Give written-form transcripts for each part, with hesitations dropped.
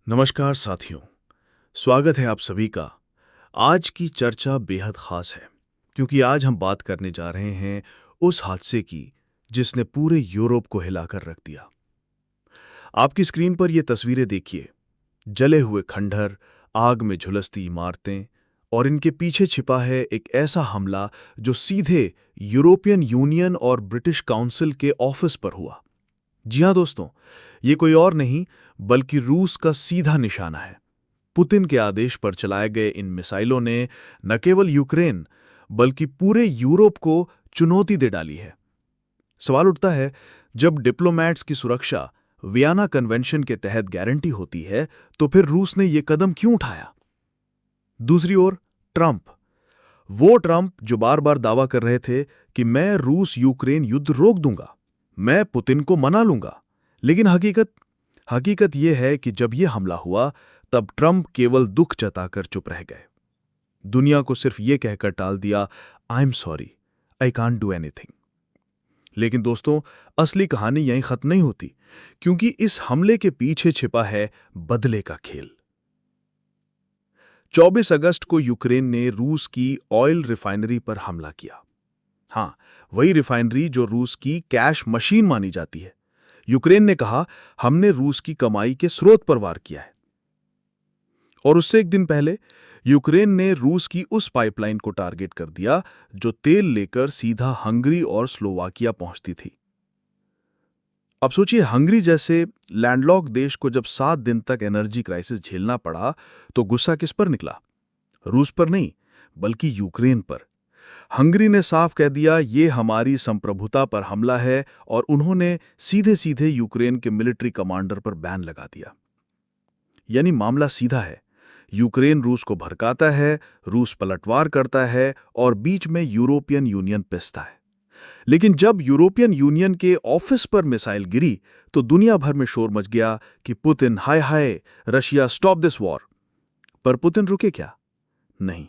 नमस्कार साथियों, स्वागत है आप सभी का। आज की चर्चा बेहद खास है क्योंकि आज हम बात करने जा रहे हैं उस हादसे की जिसने पूरे यूरोप को हिलाकर रख दिया। आपकी स्क्रीन पर ये तस्वीरें देखिए, जले हुए खंडहर, आग में झुलसती इमारतें और इनके पीछे छिपा है एक ऐसा हमला जो सीधे यूरोपियन यूनियन और ब्रिटिश काउंसिल के ऑफिस पर हुआ। जी हां दोस्तों, ये कोई और नहीं बल्कि रूस का सीधा निशाना है। पुतिन के आदेश पर चलाए गए इन मिसाइलों ने न केवल यूक्रेन बल्कि पूरे यूरोप को चुनौती दे डाली है। सवाल उठता है, जब डिप्लोमैट्स की सुरक्षा वियना कन्वेंशन के तहत गारंटी होती है तो फिर रूस ने यह कदम क्यों उठाया? दूसरी ओर ट्रंप, वो ट्रंप जो बार बार दावा कर रहे थे कि मैं रूस यूक्रेन युद्ध रोक दूंगा, मैं पुतिन को मना लूंगा। लेकिन हकीकत यह है कि जब यह हमला हुआ तब ट्रंप केवल दुख जताकर चुप रह गए। दुनिया को सिर्फ यह कहकर टाल दिया, I am sorry, I can't do anything. लेकिन दोस्तों, असली कहानी यहीं खत्म नहीं होती, क्योंकि इस हमले के पीछे छिपा है बदले का खेल। 24 अगस्त को यूक्रेन ने रूस की ऑयल रिफाइनरी पर हमला किया। हां, वही रिफाइनरी जो रूस की कैश मशीन मानी जाती है। यूक्रेन ने कहा, हमने रूस की कमाई के स्रोत पर वार किया है। और उससे एक दिन पहले यूक्रेन ने रूस की उस पाइपलाइन को टारगेट कर दिया जो तेल लेकर सीधा हंगरी और स्लोवाकिया पहुंचती थी। अब सोचिए, हंगरी जैसे लैंडलॉक देश को जब 7 दिन तक एनर्जी क्राइसिस झेलना पड़ा तो गुस्सा किस पर निकला? रूस पर नहीं, बल्कि यूक्रेन पर। हंगरी ने साफ कह दिया, ये हमारी संप्रभुता पर हमला है, और उन्होंने सीधे सीधे यूक्रेन के मिलिट्री कमांडर पर बैन लगा दिया। यानी मामला सीधा है, यूक्रेन रूस को भड़काता है, रूस पलटवार करता है और बीच में यूरोपियन यूनियन पिसता है। लेकिन जब यूरोपियन यूनियन के ऑफिस पर मिसाइल गिरी तो दुनिया भर में शोर मच गया कि Putin, hi hi, Russia stop this war. पर पुतिन रुके क्या? नहीं,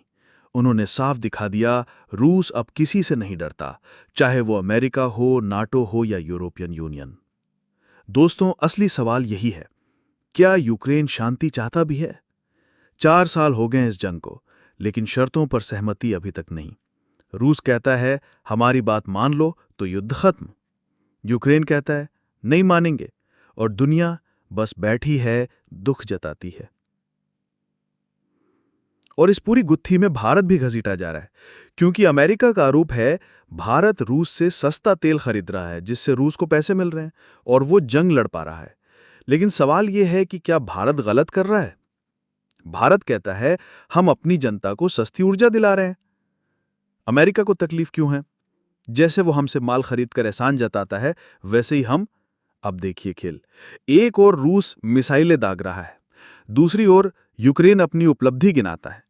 उन्होंने साफ दिखा दिया, रूस अब किसी से नहीं डरता, चाहे वो अमेरिका हो, नाटो हो या यूरोपियन यूनियन। दोस्तों, असली सवाल यही है, क्या यूक्रेन शांति चाहता भी है? 4 साल हो गए इस जंग को, लेकिन शर्तों पर सहमति अभी तक नहीं। रूस कहता है, हमारी बात मान लो तो युद्ध खत्म। यूक्रेन कहता है, नहीं मानेंगे, और दुनिया बस बैठी है, दुख जताती है। और इस पूरी गुत्थी में भारत भी घसीटा जा रहा है, क्योंकि अमेरिका का आरोप है भारत रूस से सस्ता तेल खरीद रहा है, जिससे रूस को पैसे मिल रहे हैं और वो जंग लड़ पा रहा है। लेकिन सवाल यह है कि क्या भारत गलत कर रहा है? भारत कहता है, हम अपनी जनता को सस्ती ऊर्जा दिला रहे हैं। अमेरिका को तकलीफ क्यों है? जैसे वो हमसे माल खरीद कर एहसान जताता है, वैसे ही हम। अब देखिए खेल, एक ओर रूस मिसाइलें दाग रहा है, दूसरी ओर यूक्रेन अपनी उपलब्धि गिनाता है।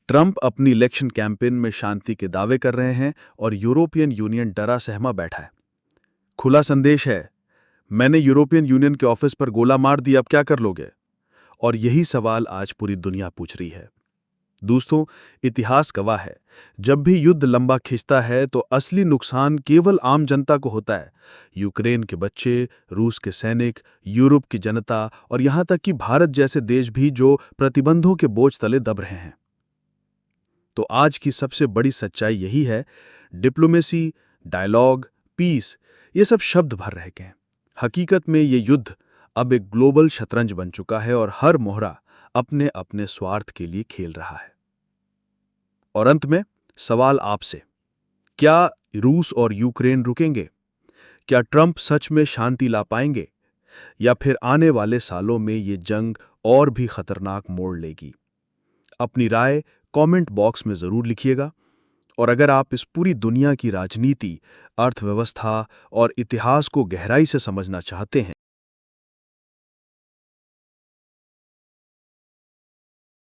ट्रंप अपनी इलेक्शन कैंपेन में शांति के दावे कर रहे हैं और यूरोपियन यूनियन डरा सहमा बैठा है। खुला संदेश है, मैंने यूरोपियन यूनियन के ऑफिस पर गोला मार दिया, अब क्या कर लोगे? और यही सवाल आज पूरी दुनिया पूछ रही है। दोस्तों, इतिहास गवाह है, जब भी युद्ध लंबा खिंचता है तो असली नुकसान केवल आम जनता को होता है। यूक्रेन के बच्चे, रूस के सैनिक, यूरोप की जनता और यहां तक कि भारत जैसे देश भी जो प्रतिबंधों के बोझ तले दब रहे हैं। तो आज की सबसे बड़ी सच्चाई यही है, डिप्लोमेसी, डायलॉग, पीस, ये सब शब्द भर रह गए हैं। हकीकत में ये युद्ध अब एक ग्लोबल शतरंज बन चुका है और हर मोहरा अपने अपने स्वार्थ के लिए खेल रहा है। और अंत में सवाल आपसे, क्या रूस और यूक्रेन रुकेंगे? क्या ट्रंप सच में शांति ला पाएंगे, या फिर आने वाले सालों में ये जंग और भी खतरनाक मोड़ लेगी? अपनी राय कमेंट बॉक्स में जरूर लिखिएगा। और अगर आप इस पूरी दुनिया की राजनीति, अर्थव्यवस्था और इतिहास को गहराई से समझना चाहते हैं